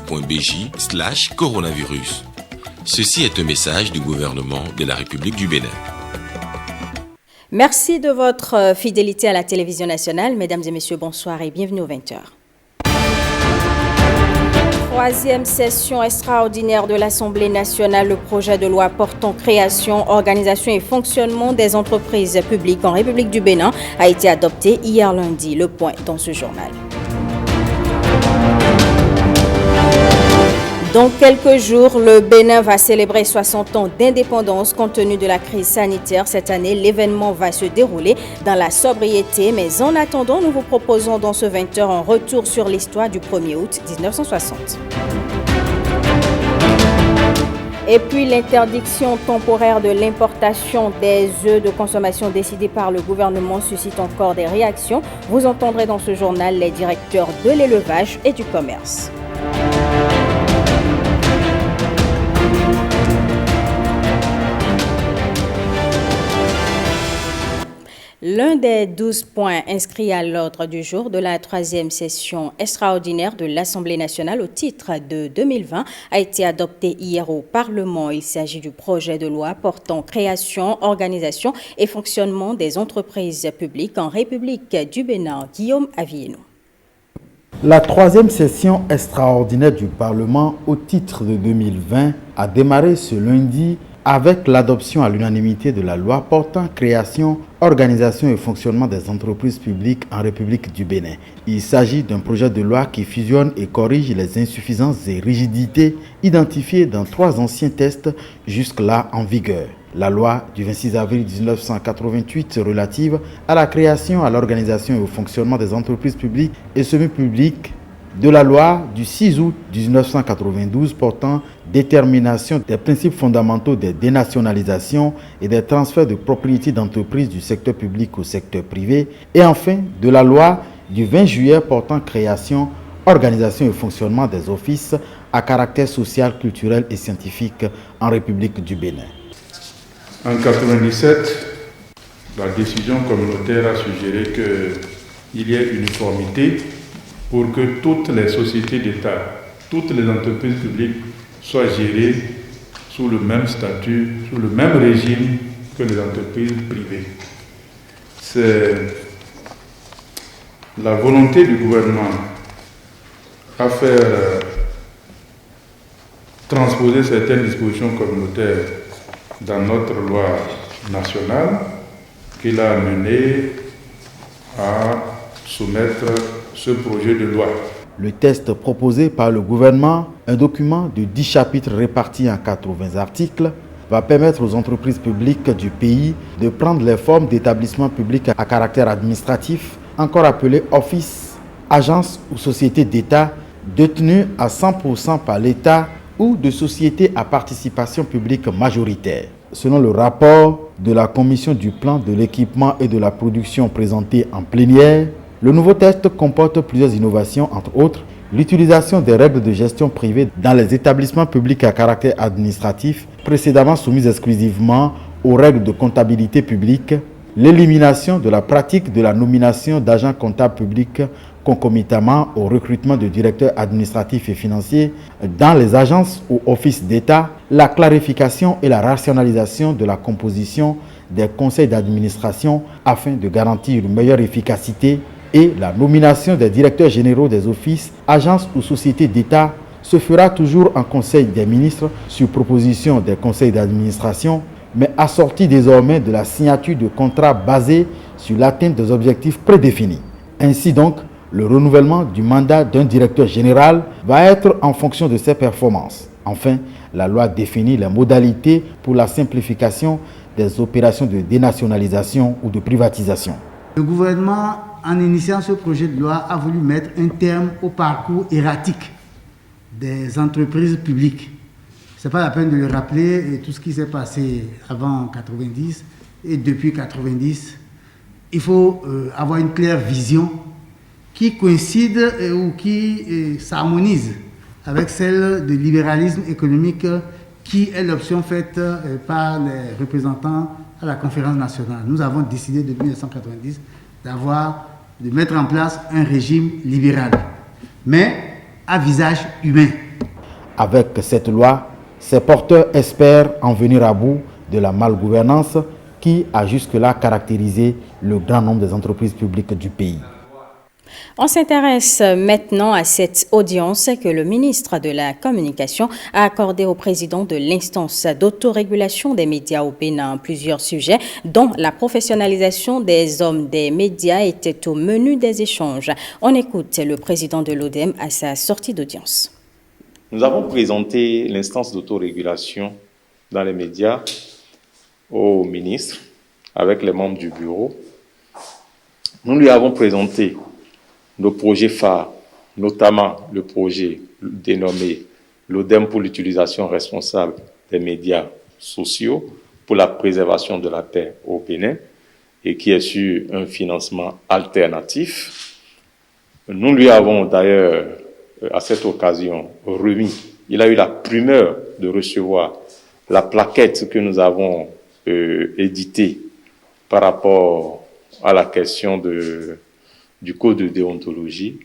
benin.bj/coronavirus. Ceci est un message du gouvernement de la République du Bénin. Merci de votre fidélité à la télévision nationale. Mesdames et messieurs, bonsoir et bienvenue aux 20h. Troisième session extraordinaire de l'Assemblée nationale, le projet de loi portant création, organisation et fonctionnement des entreprises publiques en République du Bénin a été adopté hier lundi. Le point dans ce journal. Dans quelques jours, le Bénin va célébrer 60 ans d'indépendance compte tenu de la crise sanitaire. Cette année, l'événement va se dérouler dans la sobriété. Mais en attendant, nous vous proposons dans ce 20h un retour sur l'histoire du 1er août 1960. Et puis l'interdiction temporaire de l'importation des œufs de consommation décidée par le gouvernement suscite encore des réactions. Vous entendrez dans ce journal les directeurs de l'élevage et du commerce. L'un des 12 points inscrits à l'ordre du jour de la troisième session extraordinaire de l'Assemblée nationale au titre de 2020 a été adopté hier au Parlement. Il s'agit du projet de loi portant création, organisation et fonctionnement des entreprises publiques en République du Bénin. Guillaume Avieno. La troisième session extraordinaire du Parlement au titre de 2020 a démarré ce lundi avec l'adoption à l'unanimité de la loi portant création, organisation et fonctionnement des entreprises publiques en République du Bénin. Il s'agit d'un projet de loi qui fusionne et corrige les insuffisances et rigidités identifiées dans 3 anciens textes jusque-là en vigueur. La loi du 26 avril 1988 relative à la création, à l'organisation et au fonctionnement des entreprises publiques et semi-publiques, de la loi du 6 août 1992 portant détermination des principes fondamentaux des dénationalisations et des transferts de propriété d'entreprises du secteur public au secteur privé, et enfin de la loi du 20 juillet portant création, organisation et fonctionnement des offices à caractère social, culturel et scientifique en République du Bénin. En 1997, la décision communautaire a suggéré qu'il y ait uniformité pour que toutes les sociétés d'État, toutes les entreprises publiques soient gérées sous le même statut, sous le même régime que les entreprises privées. C'est la volonté du gouvernement à faire transposer certaines dispositions communautaires dans notre loi nationale qui l'a amené à soumettre ce projet de loi. Le texte proposé par le gouvernement, un document de 10 chapitres répartis en 80 articles, va permettre aux entreprises publiques du pays de prendre les formes d'établissements publics à caractère administratif, encore appelés offices, agences ou sociétés d'État détenues à 100% par l'État ou de sociétés à participation publique majoritaire. Selon le rapport de la Commission du plan de l'équipement et de la production présenté en plénière, le nouveau texte comporte plusieurs innovations, entre autres l'utilisation des règles de gestion privée dans les établissements publics à caractère administratif précédemment soumises exclusivement aux règles de comptabilité publique, l'élimination de la pratique de la nomination d'agents comptables publics concomitamment au recrutement de directeurs administratifs et financiers dans les agences ou offices d'État, la clarification et la rationalisation de la composition des conseils d'administration afin de garantir une meilleure efficacité, et la nomination des directeurs généraux des offices, agences ou sociétés d'État se fera toujours en Conseil des ministres sur proposition des conseils d'administration, mais assortie désormais de la signature de contrats basés sur l'atteinte des objectifs prédéfinis. Ainsi donc, le renouvellement du mandat d'un directeur général va être en fonction de ses performances. Enfin, la loi définit les modalités pour la simplification des opérations de dénationalisation ou de privatisation. Le gouvernement, en initiant ce projet de loi, a voulu mettre un terme au parcours erratique des entreprises publiques. Ce n'est pas la peine de le rappeler, et tout ce qui s'est passé avant 90 et depuis 90. Il faut avoir une claire vision qui coïncide ou qui s'harmonise avec celle du libéralisme économique qui est l'option faite par les représentants à la conférence nationale. Nous avons décidé depuis 1990 de mettre en place un régime libéral, mais à visage humain. Avec cette loi, ses porteurs espèrent en venir à bout de la malgouvernance qui a jusque-là caractérisé le grand nombre des entreprises publiques du pays. On s'intéresse maintenant à cette audience que le ministre de la Communication a accordée au président de l'instance d'autorégulation des médias au Bénin. Plusieurs sujets, dont la professionnalisation des hommes des médias, étaient au menu des échanges. On écoute le président de l'ODEM à sa sortie d'audience. Nous avons présenté l'instance d'autorégulation dans les médias au ministre avec les membres du bureau. Nous lui avons présenté nos projets phares, notamment le projet dénommé l'ODEM pour l'utilisation responsable des médias sociaux pour la préservation de la paix au Bénin et qui est sur un financement alternatif. Nous lui avons d'ailleurs, à cette occasion, remis, il a eu la primeur de recevoir la plaquette que nous avons éditée par rapport à la question du code de déontologie,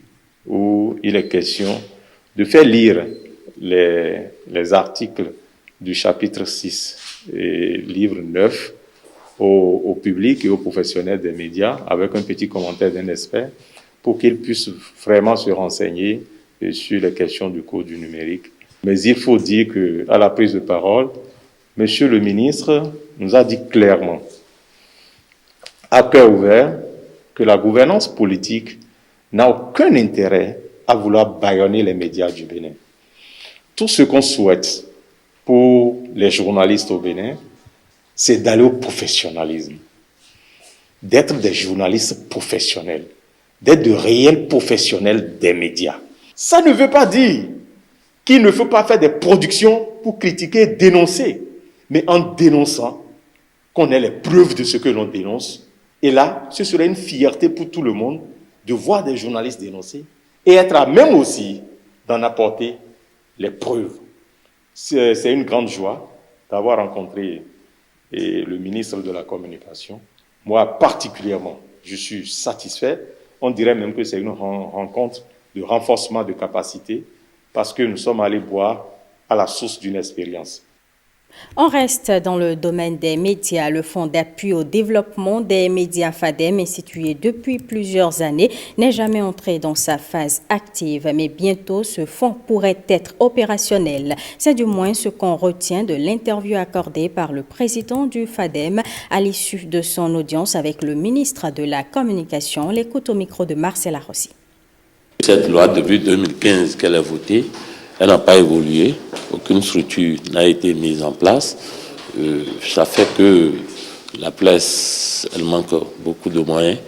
où il est question de faire lire les articles du chapitre 6 et livre 9 au public et aux professionnels des médias, avec un petit commentaire d'un expert, pour qu'ils puissent vraiment se renseigner sur les questions du code du numérique. Mais il faut dire qu'à la prise de parole, Monsieur le ministre nous a dit clairement, à cœur ouvert, que la gouvernance politique n'a aucun intérêt à vouloir bâillonner les médias du Bénin. Tout ce qu'on souhaite pour les journalistes au Bénin, c'est d'aller au professionnalisme, d'être des journalistes professionnels, d'être de réels professionnels des médias. Ça ne veut pas dire qu'il ne faut pas faire des productions pour critiquer, dénoncer, mais en dénonçant, qu'on ait les preuves de ce que l'on dénonce. Et là, ce serait une fierté pour tout le monde de voir des journalistes dénoncer et être à même aussi d'en apporter les preuves. C'est une grande joie d'avoir rencontré le ministre de la Communication. Moi, particulièrement, je suis satisfait. On dirait même que c'est une rencontre de renforcement de capacité parce que nous sommes allés boire à la source d'une expérience. On reste dans le domaine des médias. Le Fonds d'appui au développement des médias FADEM, institué depuis plusieurs années, n'est jamais entré dans sa phase active. Mais bientôt, ce fonds pourrait être opérationnel. C'est du moins ce qu'on retient de l'interview accordée par le président du FADEM à l'issue de son audience avec le ministre de la Communication. L'écoute au micro de Marcela Rossi. Cette loi, depuis 2015 qu'elle est votée, elle n'a pas évolué, aucune structure n'a été mise en place. Ça fait que la presse, elle manque beaucoup de moyens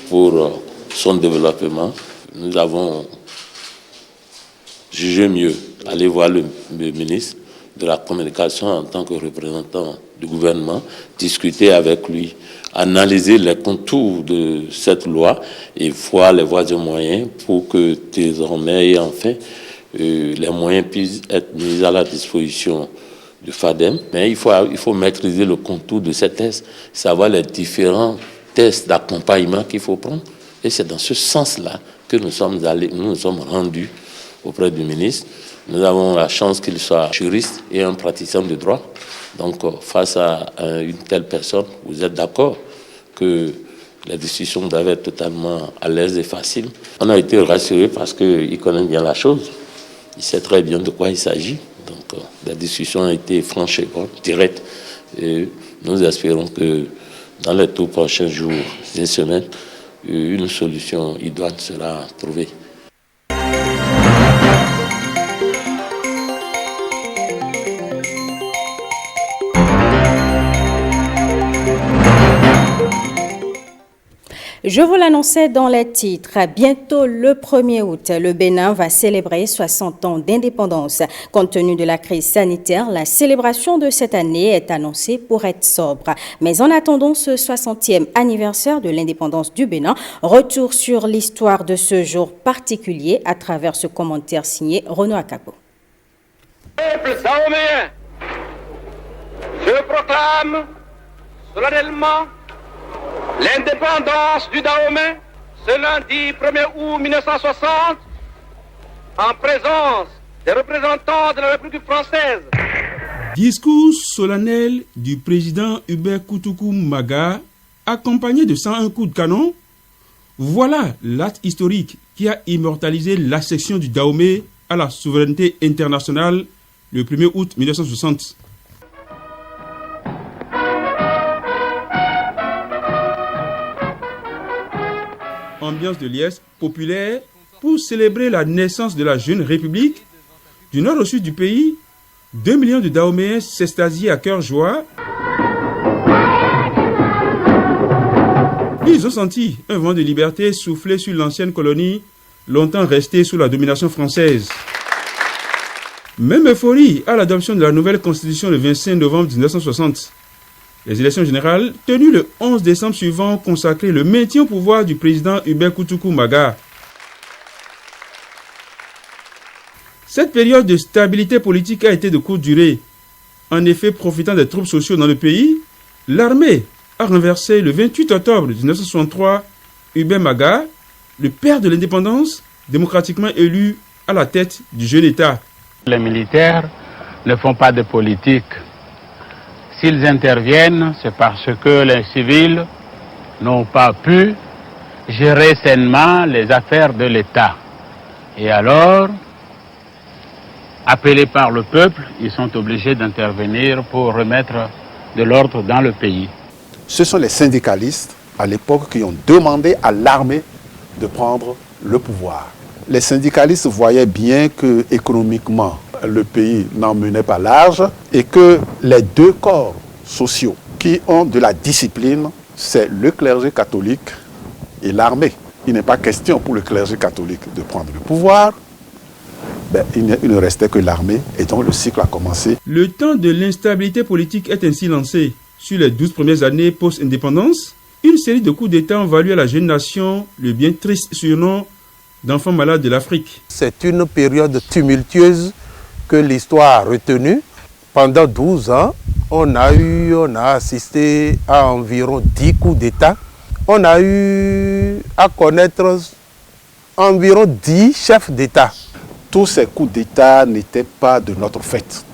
pour son développement. Nous avons jugé mieux aller voir le ministre de la Communication en tant que représentant du gouvernement, discuter avec lui, analyser les contours de cette loi et voir les voies et moyens pour que désormais et enfin les moyens puissent être mis à la disposition du FADEM. Mais il faut maîtriser le contour de ces tests, savoir les différents tests d'accompagnement qu'il faut prendre. Et c'est dans ce sens-là que nous sommes rendus auprès du ministre. Nous avons la chance qu'il soit juriste et un praticien de droit. Donc, face à une telle personne, vous êtes d'accord que la discussion doit être totalement à l'aise et facile. On a été rassurés parce qu'il connaît bien la chose. Il sait très bien de quoi il s'agit. Donc, la discussion a été franche et directe. Et nous espérons que dans les tout prochains jours et semaines, une solution idoine sera trouvée. Je vous l'annonçais dans les titres. Bientôt le 1er août, le Bénin va célébrer 60 ans d'indépendance. Compte tenu de la crise sanitaire, la célébration de cette année est annoncée pour être sobre. Mais en attendant ce 60e anniversaire de l'indépendance du Bénin, retour sur l'histoire de ce jour particulier à travers ce commentaire signé Renaud Akabo. Peuple dahoméen, je proclame solennellement l'indépendance du Dahomey ce lundi 1er août 1960 en présence des représentants de la République française. Discours solennel du président Hubert Koutoukou Maga, accompagné de 101 coups de canon. Voilà l'acte historique qui a immortalisé l'accession du Dahomey à la souveraineté internationale le 1er août 1960. Ambiance de liesse populaire pour célébrer la naissance de la jeune république. Du nord au sud du pays, 2 millions de Dahoméens s'extasient à cœur joie. Ils ont senti un vent de liberté souffler sur l'ancienne colonie, longtemps restée sous la domination française. Même euphorie à l'adoption de la nouvelle constitution le 25 novembre 1960. Les élections générales, tenues le 11 décembre suivant, consacraient le maintien au pouvoir du président Hubert Koutoukou Maga. Cette période de stabilité politique a été de courte durée. En effet, profitant des troubles sociaux dans le pays, l'armée a renversé le 28 octobre 1963 Hubert Maga, le père de l'indépendance, démocratiquement élu à la tête du jeune État. Les militaires ne font pas de politique. S'ils interviennent, c'est parce que les civils n'ont pas pu gérer sainement les affaires de l'État. Et alors, appelés par le peuple, ils sont obligés d'intervenir pour remettre de l'ordre dans le pays. Ce sont les syndicalistes, à l'époque, qui ont demandé à l'armée de prendre le pouvoir. Les syndicalistes voyaient bien que, économiquement, le pays n'en menait pas large et que les deux corps sociaux qui ont de la discipline, c'est le clergé catholique et l'armée. Il n'est pas question pour le clergé catholique de prendre le pouvoir. Il ne restait que l'armée et donc le cycle a commencé. Le temps de l'instabilité politique est ainsi lancé. Sur les 12 premières années post-indépendance, une série de coups d'État ont valu à la jeune nation le bien triste surnom d'enfants malades de l'Afrique. C'est une période tumultueuse que l'histoire a retenue. Pendant 12 ans, on a assisté à environ 10 coups d'État. On a eu à connaître environ 10 chefs d'État. Tous ces coups d'État n'étaient pas de notre fait.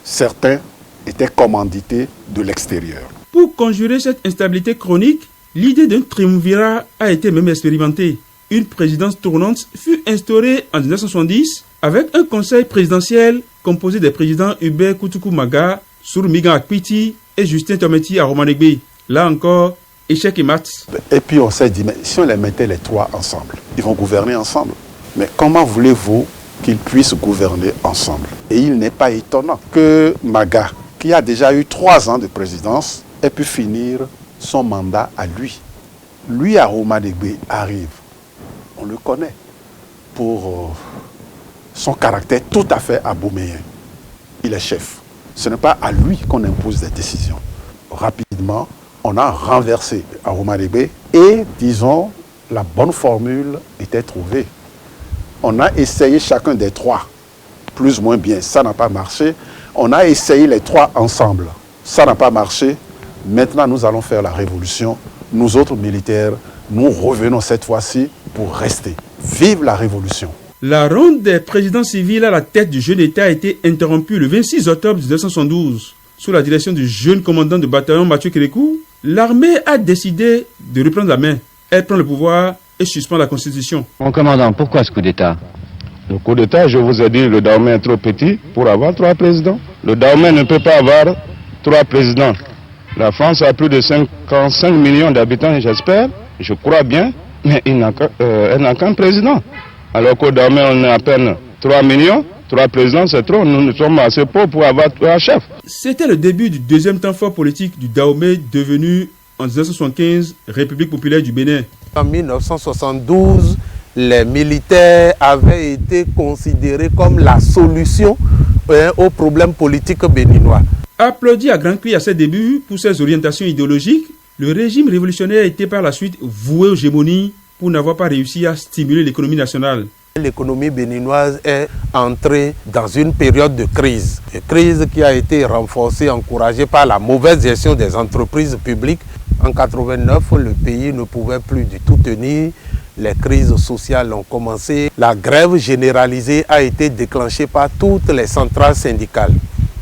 Certains étaient commandités de l'extérieur. Pour conjurer cette instabilité chronique, l'idée d'un triumvirat a été même expérimentée. Une présidence tournante fut instaurée en 1970 avec un conseil présidentiel composé des présidents Hubert Koutoukou Maga, Sourmigan Akpiti et Justin Tometi Aromanegbe. Là encore, échec et mat. Et puis on s'est dit, mais si on les mettait les trois ensemble, ils vont gouverner ensemble. Mais comment voulez-vous qu'ils puissent gouverner ensemble? Et il n'est pas étonnant que Maga, qui a déjà eu 3 ans de présidence, ait pu finir son mandat à lui. Lui, Aromanegbe, arrive. On le connaît pour son caractère tout à fait abouméen. Il est chef. Ce n'est pas à lui qu'on impose des décisions. Rapidement, on a renversé Aromanegbe et, disons, la bonne formule était trouvée. On a essayé chacun des trois, plus ou moins bien. Ça n'a pas marché. On a essayé les trois ensemble. Ça n'a pas marché. Maintenant, nous allons faire la révolution. Nous autres militaires, nous revenons cette fois-ci pour rester. Vive la révolution! La ronde des présidents civils à la tête du jeune État a été interrompue le 26 octobre 1972. Sous la direction du jeune commandant de bataillon Mathieu Kérékou, l'armée a décidé de reprendre la main. Elle prend le pouvoir et suspend la Constitution. Mon commandant, pourquoi ce coup d'État? Le coup d'État, je vous ai dit, le Dahomey est trop petit pour avoir 3 présidents. Le Dahomey ne peut pas avoir 3 présidents. La France a plus de 55 millions d'habitants, j'espère, je crois bien, mais elle n'a qu'un président. Alors qu'au Dahomey, on est à peine 3 millions, 3 présidents, c'est trop, nous sommes assez pauvres pour avoir 3 chefs. C'était le début du deuxième temps fort politique du Dahomey, devenu en 1975 République populaire du Bénin. En 1972, les militaires avaient été considérés comme la solution aux problèmes politiques béninois. Applaudi à grands cris à ses débuts pour ses orientations idéologiques, le régime révolutionnaire était par la suite voué aux gémonies pour n'avoir pas réussi à stimuler l'économie nationale. L'économie béninoise est entrée dans une période de crise. Une crise qui a été renforcée, encouragée par la mauvaise gestion des entreprises publiques. En 1989, le pays ne pouvait plus du tout tenir les crises sociales ont commencé. La grève généralisée a été déclenchée par toutes les centrales syndicales.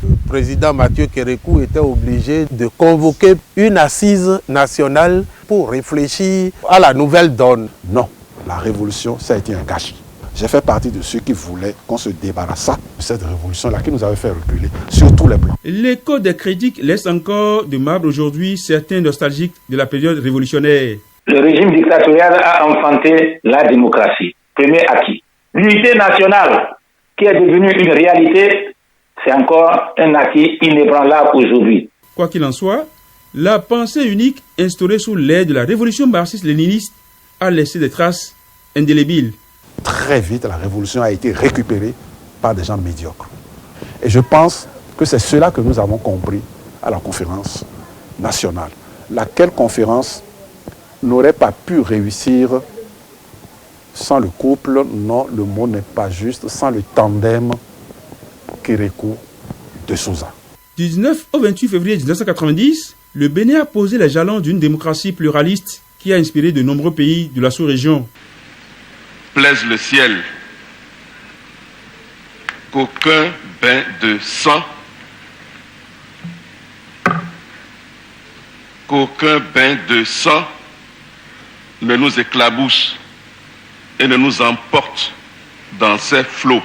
Le président Mathieu Kérékou était obligé de convoquer une assise nationale pour réfléchir à la nouvelle donne. Non, la révolution, ça a été un gâchis. J'ai fait partie de ceux qui voulaient qu'on se débarrasse de cette révolution-là qui nous avait fait reculer sur tous les plans. L'écho des critiques laisse encore de marbre aujourd'hui certains nostalgiques de la période révolutionnaire. Le régime dictatorial a enfanté la démocratie. Premier acquis. L'unité nationale qui est devenue une réalité, c'est encore un acquis inébranlable aujourd'hui. Quoi qu'il en soit, la pensée unique instaurée sous l'ère de la révolution marxiste-léniniste a laissé des traces indélébiles. Très vite, la révolution a été récupérée par des gens médiocres. Et je pense que c'est cela que nous avons compris à la conférence nationale. Laquelle conférence n'aurait pas pu réussir sans le couple, non, le mot n'est pas juste, sans le tandem Kérékou-De Souza. Du 19 au 28 février 1990, le Bénin a posé les jalons d'une démocratie pluraliste qui a inspiré de nombreux pays de la sous-région. Plaise le ciel qu'aucun bain de sang, ne nous éclabousse et ne nous emporte dans ses flots.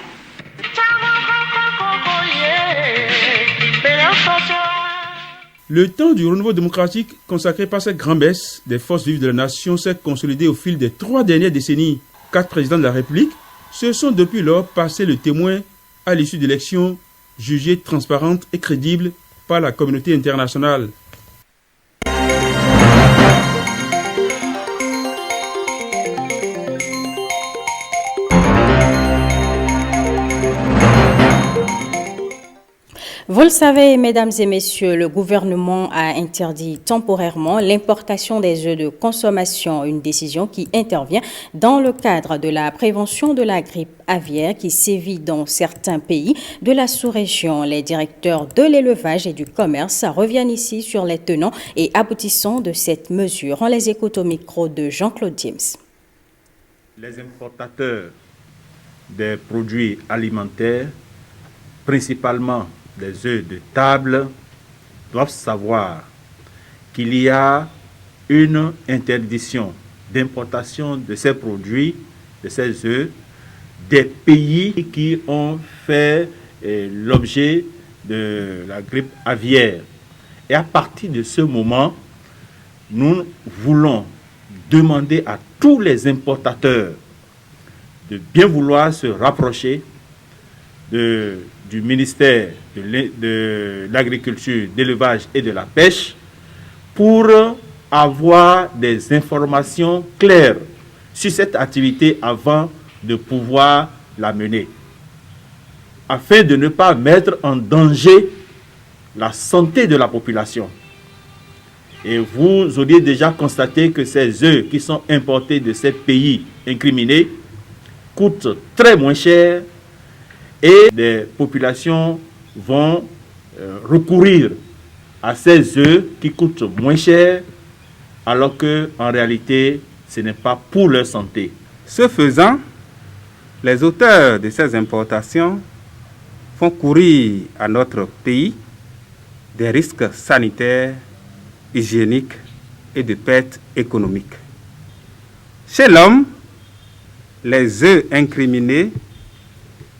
Le temps du renouveau démocratique consacré par cette grand-messe des forces vives de la nation s'est consolidé au fil des 3 dernières décennies. 4 présidents de la République se sont depuis lors passés le témoin à l'issue d'élections jugées transparentes et crédibles par la communauté internationale. Vous le savez, mesdames et messieurs, le gouvernement a interdit temporairement l'importation des œufs de consommation, une décision qui intervient dans le cadre de la prévention de la grippe aviaire qui sévit dans certains pays de la sous-région. Les directeurs de l'élevage et du commerce reviennent ici sur les tenants et aboutissants de cette mesure. On les écoute au micro de Jean-Claude James. Les importateurs des produits alimentaires, principalement des œufs de table, doivent savoir qu'il y a une interdiction d'importation de ces produits, de ces œufs, des pays qui ont fait l'objet de la grippe aviaire. Et à partir de ce moment, nous voulons demander à tous les importateurs de bien vouloir se rapprocher du ministère de l'Agriculture, de l'Élevage et de la Pêche pour avoir des informations claires sur cette activité avant de pouvoir la mener, afin de ne pas mettre en danger la santé de la population. Et vous auriez déjà constaté que ces œufs qui sont importés de ces pays incriminés coûtent très moins cher et les populations vont recourir à ces œufs qui coûtent moins cher alors qu'en réalité, ce n'est pas pour leur santé. Ce faisant, les auteurs de ces importations font courir à notre pays des risques sanitaires, hygiéniques et de pertes économiques. Chez l'homme, les œufs incriminés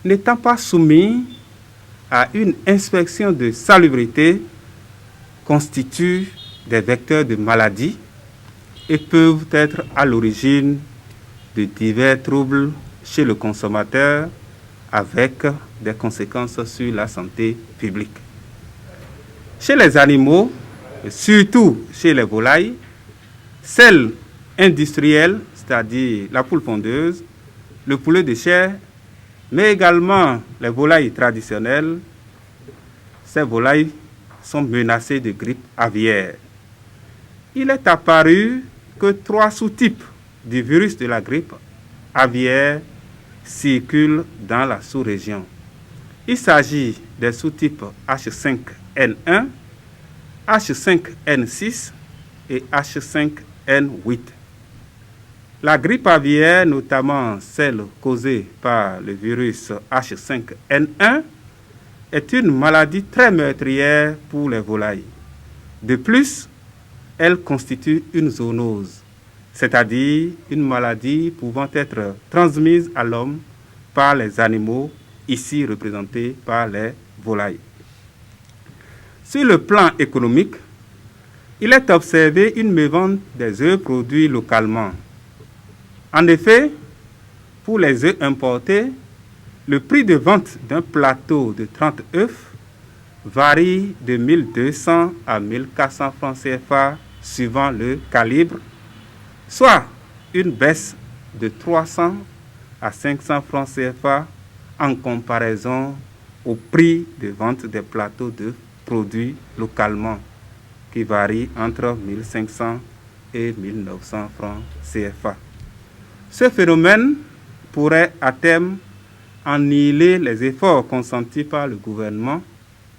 n'étant pas soumis à une inspection de salubrité constituent des vecteurs de maladies et peuvent être à l'origine de divers troubles chez le consommateur avec des conséquences sur la santé publique. Chez les animaux, surtout chez les volailles, celles industrielles, c'est-à-dire la poule pondeuse, le poulet de chair, mais également les volailles traditionnelles, ces volailles sont menacées de grippe aviaire. Il est apparu que 3 sous-types du virus de la grippe aviaire circulent dans la sous-région. Il s'agit des sous-types H5N1, H5N6 et H5N8. La grippe aviaire, notamment celle causée par le virus H5N1, est une maladie très meurtrière pour les volailles. De plus, elle constitue une zoonose, c'est-à-dire une maladie pouvant être transmise à l'homme par les animaux, ici représentés par les volailles. Sur le plan économique, il est observé une mévente des œufs produits localement. En effet, pour les œufs importés, le prix de vente d'un plateau de 30 œufs varie de 1200 à 1400 francs CFA suivant le calibre, soit une baisse de 300 à 500 francs CFA en comparaison au prix de vente des plateaux d'œufs produits localement, qui varie entre 1500 et 1900 francs CFA. Ce phénomène pourrait à terme annihiler les efforts consentis par le gouvernement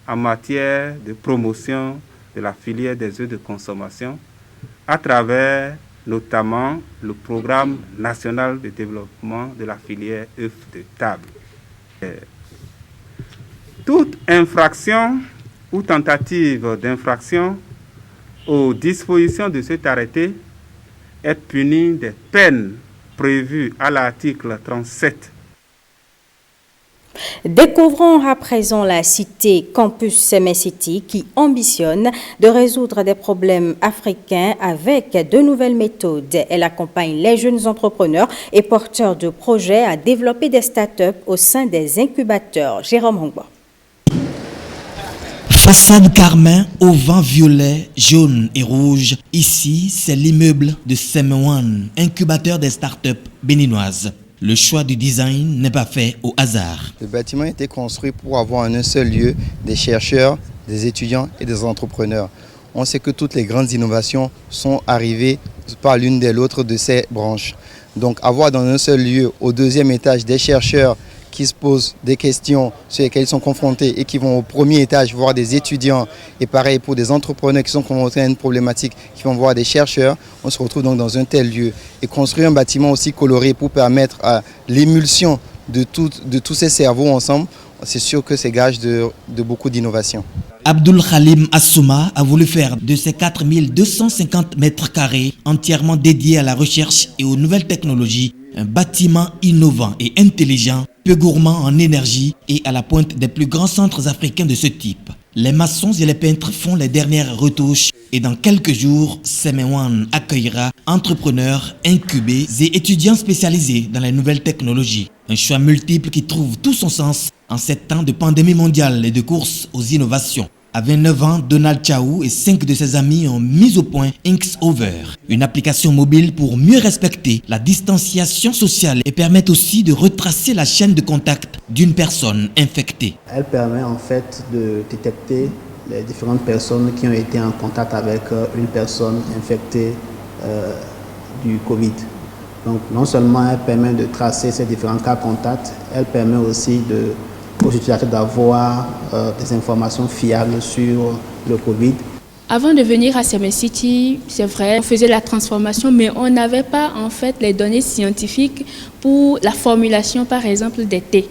en matière de promotion de la filière des œufs de consommation à travers notamment le programme national de développement de la filière œufs de table. Toute infraction ou tentative d'infraction aux dispositions de cet arrêté est punie des peines prévues à l'article 37. Découvrons à présent la cité Campus Semé City qui ambitionne de résoudre des problèmes africains avec de nouvelles méthodes. Elle accompagne les jeunes entrepreneurs et porteurs de projets à développer des startups au sein des incubateurs. Jérôme Hongbo. Façade carmin au vent violet, jaune et rouge. Ici, c'est l'immeuble de Semewan, incubateur des startups béninoises. Le choix du design n'est pas fait au hasard. Le bâtiment a été construit pour avoir en un seul lieu des chercheurs, des étudiants et des entrepreneurs. On sait que toutes les grandes innovations sont arrivées par l'une des l'autre de ces branches. Donc avoir dans un seul lieu, au deuxième étage, des chercheurs qui se posent des questions sur lesquelles ils sont confrontés et qui vont au premier étage voir des étudiants, et pareil pour des entrepreneurs qui sont confrontés à une problématique, qui vont voir des chercheurs, on se retrouve donc dans un tel lieu. Et construire un bâtiment aussi coloré pour permettre à l'émulsion de tous ces cerveaux ensemble, c'est sûr que c'est gage de beaucoup d'innovation. Abdul Khalim Assouma a voulu faire de ces 4250 mètres carrés entièrement dédiés à la recherche et aux nouvelles technologies un bâtiment innovant et intelligent, peu gourmand en énergie et à la pointe des plus grands centres africains de ce type. Les maçons et les peintres font les dernières retouches et dans quelques jours, Semewan accueillera entrepreneurs, incubés et étudiants spécialisés dans les nouvelles technologies. Un choix multiple qui trouve tout son sens en ces temps de pandémie mondiale et de course aux innovations. À 29 ans, Donald Chaou et 5 de ses amis ont mis au point Inksover, une application mobile pour mieux respecter la distanciation sociale et permettre aussi de retracer la chaîne de contact d'une personne infectée. Elle permet en fait de détecter les différentes personnes qui ont été en contact avec une personne infectée du Covid. Donc non seulement elle permet de tracer ces différents cas contacts, elle permet aussi aux utilisateurs d'avoir des informations fiables sur le Covid. Avant de venir à Semé City, c'est vrai, on faisait la transformation, mais on n'avait pas en fait les données scientifiques pour la formulation, par exemple, des thés.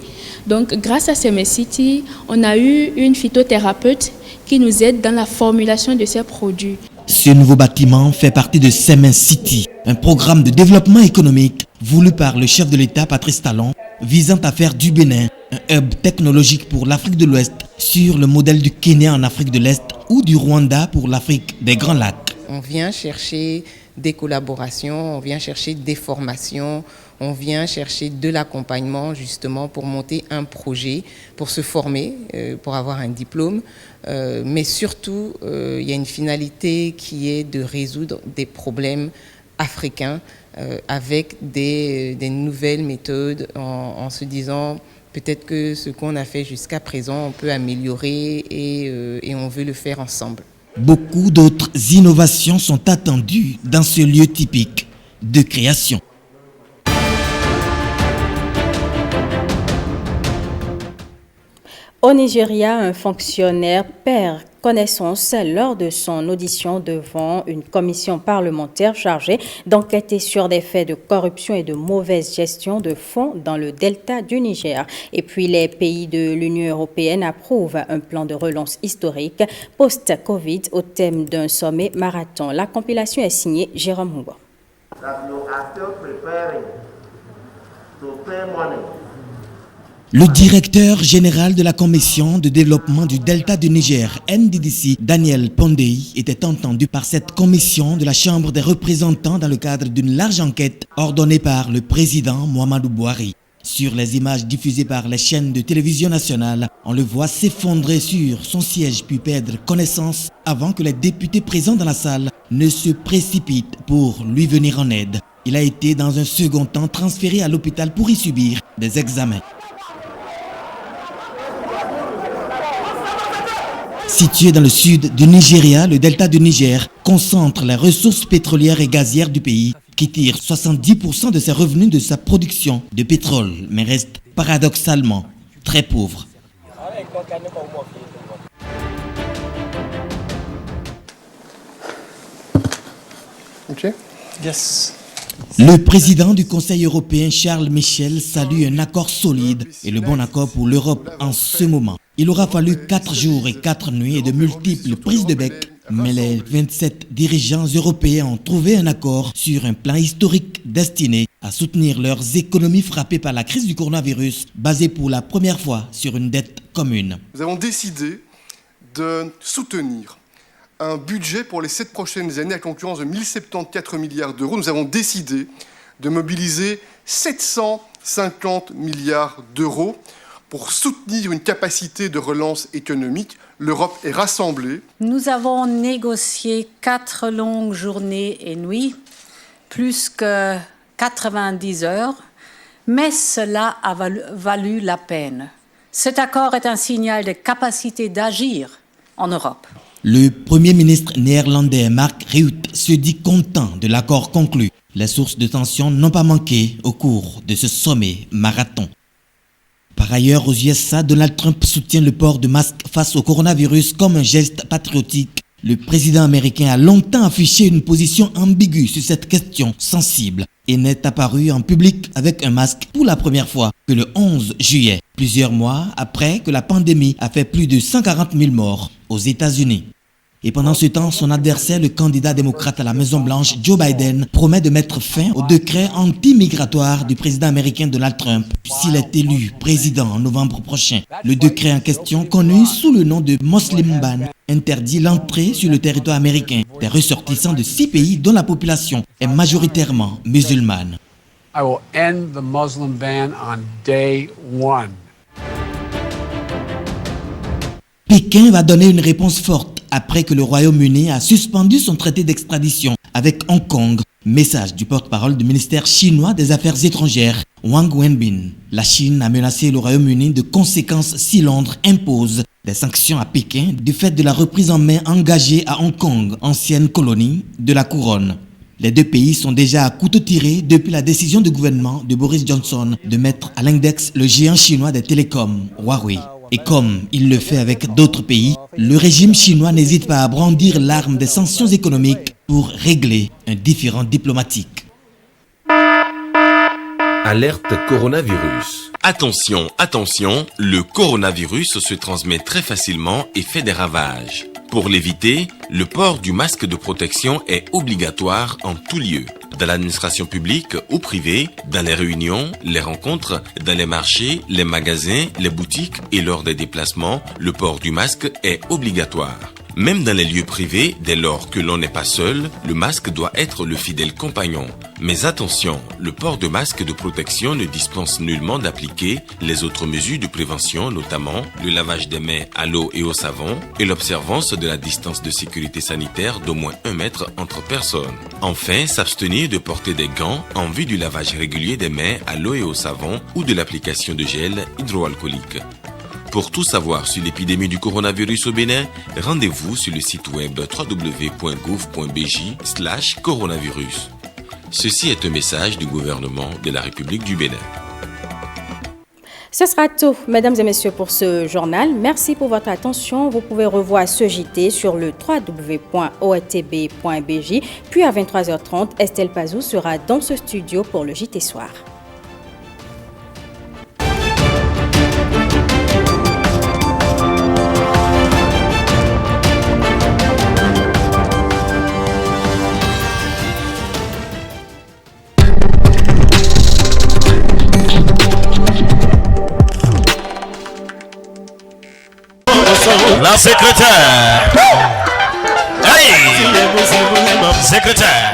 Donc, grâce à Semé City, on a eu une phytothérapeute qui nous aide dans la formulation de ces produits. Ce nouveau bâtiment fait partie de Semé City, un programme de développement économique voulu par le chef de l'État, Patrice Talon, visant à faire du Bénin un hub technologique pour l'Afrique de l'Ouest sur le modèle du Kenya en Afrique de l'Est ou du Rwanda pour l'Afrique des Grands Lacs. On vient chercher des collaborations, on vient chercher des formations, on vient chercher de l'accompagnement justement pour monter un projet, pour se former, pour avoir un diplôme. Mais surtout, il y a une finalité qui est de résoudre des problèmes africains avec des nouvelles méthodes en se disant peut-être que ce qu'on a fait jusqu'à présent, on peut améliorer et on veut le faire ensemble. Beaucoup d'autres innovations sont attendues dans ce lieu typique de création. Au Nigeria, un fonctionnaire perd connaissance lors de son audition devant une commission parlementaire chargée d'enquêter sur des faits de corruption et de mauvaise gestion de fonds dans le delta du Niger. Et puis les pays de l'Union européenne approuvent un plan de relance historique post-Covid au thème d'un sommet marathon. La compilation est signée Jérôme Houba. Le directeur général de la Commission de développement du Delta du Niger, NDDC, Daniel Pondey, était entendu par cette commission de la Chambre des représentants dans le cadre d'une large enquête ordonnée par le président Muhammadu Buhari. Sur les images diffusées par les chaînes de télévision nationales, on le voit s'effondrer sur son siège puis perdre connaissance avant que les députés présents dans la salle ne se précipitent pour lui venir en aide. Il a été dans un second temps transféré à l'hôpital pour y subir des examens. Situé dans le sud du Nigeria, le delta du Niger concentre les ressources pétrolières et gazières du pays qui tire 70% de ses revenus de sa production de pétrole, mais reste paradoxalement très pauvre. Okay. Yes. Le président du Conseil européen, Charles Michel, salue un accord solide et le bon accord pour l'Europe en ce moment. Il aura fallu 4 jours et 4 nuits et de multiples prises de bec, mais les 27 dirigeants européens ont trouvé un accord sur un plan historique destiné à soutenir leurs économies frappées par la crise du coronavirus, basée pour la première fois sur une dette commune. Nous avons décidé de soutenir un budget pour les 7 prochaines années à concurrence de 1074 milliards d'euros. Nous avons décidé de mobiliser 750 milliards d'euros pour soutenir une capacité de relance économique. L'Europe est rassemblée. Nous avons négocié 4 longues journées et nuits, plus que 90 heures, mais cela a valu la peine. Cet accord est un signal de capacité d'agir en Europe. Le Premier ministre néerlandais Mark Rutte se dit content de l'accord conclu. Les sources de tension n'ont pas manqué au cours de ce sommet marathon. Par ailleurs, aux USA, Donald Trump soutient le port de masques face au coronavirus comme un geste patriotique. Le président américain a longtemps affiché une position ambiguë sur cette question sensible et n'est apparu en public avec un masque pour la première fois que le 11 juillet, plusieurs mois après que la pandémie a fait plus de 140 000 morts aux États-Unis. Et pendant ce temps, son adversaire, le candidat démocrate à la Maison-Blanche, Joe Biden, promet de mettre fin au décret anti-migratoire du président américain Donald Trump s'il est élu président en novembre prochain. Le décret en question, connu sous le nom de Muslim Ban, interdit l'entrée sur le territoire américain des ressortissants de 6 pays dont la population est majoritairement musulmane. I will end the Muslim ban on day 1. Pékin va donner une réponse forte après que le Royaume-Uni a suspendu son traité d'extradition avec Hong Kong. Message du porte-parole du ministère chinois des Affaires étrangères, Wang Wenbin. La Chine a menacé le Royaume-Uni de conséquences si Londres impose des sanctions à Pékin du fait de la reprise en main engagée à Hong Kong, ancienne colonie de la couronne. Les deux pays sont déjà à couteau tiré depuis la décision du gouvernement de Boris Johnson de mettre à l'index le géant chinois des télécoms, Huawei. Et comme il le fait avec d'autres pays, le régime chinois n'hésite pas à brandir l'arme des sanctions économiques pour régler un différend diplomatique. Alerte coronavirus. Attention, attention, le coronavirus se transmet très facilement et fait des ravages. Pour l'éviter, le port du masque de protection est obligatoire en tout lieu. Dans l'administration publique ou privée, dans les réunions, les rencontres, dans les marchés, les magasins, les boutiques et lors des déplacements, le port du masque est obligatoire. Même dans les lieux privés, dès lors que l'on n'est pas seul, le masque doit être le fidèle compagnon. Mais attention, le port de masque de protection ne dispense nullement d'appliquer les autres mesures de prévention, notamment le lavage des mains à l'eau et au savon et l'observance de la distance de sécurité sanitaire d'au moins 1 mètre entre personnes. Enfin, s'abstenir de porter des gants en vue du lavage régulier des mains à l'eau et au savon ou de l'application de gel hydroalcoolique. Pour tout savoir sur l'épidémie du coronavirus au Bénin, rendez-vous sur le site web www.gouv.bj/coronavirus. Ceci est un message du gouvernement de la République du Bénin. Ce sera tout, mesdames et messieurs, pour ce journal. Merci pour votre attention. Vous pouvez revoir ce JT sur le www.oatb.bj. Puis à 23h30, Estelle Pazou sera dans ce studio pour le JT Soir. La secrétaire. Hey! Secrétaire.